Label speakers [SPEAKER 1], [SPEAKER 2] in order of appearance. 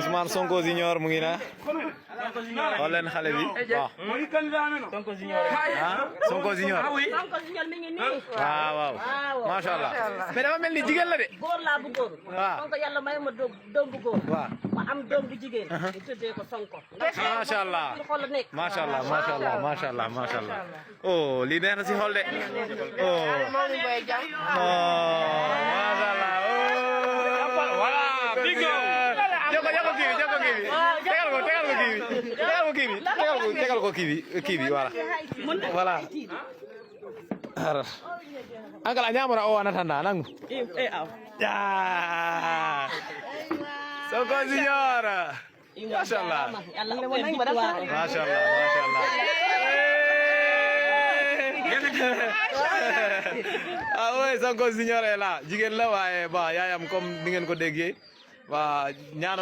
[SPEAKER 1] Ousmane Sonko Junior mu ngi na xool leen xale bi waaw ah Sonko Junior
[SPEAKER 2] mi ngi nii.
[SPEAKER 1] waaw macha allah mais dafa mel ni jigéen la de.
[SPEAKER 2] góor laa bu góor.
[SPEAKER 1] waaw
[SPEAKER 2] Sonko yàlla may ma doom bu góor.
[SPEAKER 1] waaw
[SPEAKER 2] ma am doom bu jigéen. ñu tuddee ko Sonko.
[SPEAKER 1] macha allah macha allah macha allah macha allah macha allah oh lii neex na si xol de oh macha allah voilà bingo tegal ko kii bi voilà angala ñamora o anatanda nangu Sonko Junior masha Allah masha Allah ah oui Sonko Junior est là jigéen la waaye ba yaayam comme ni ngeen ko déggee waa ñaan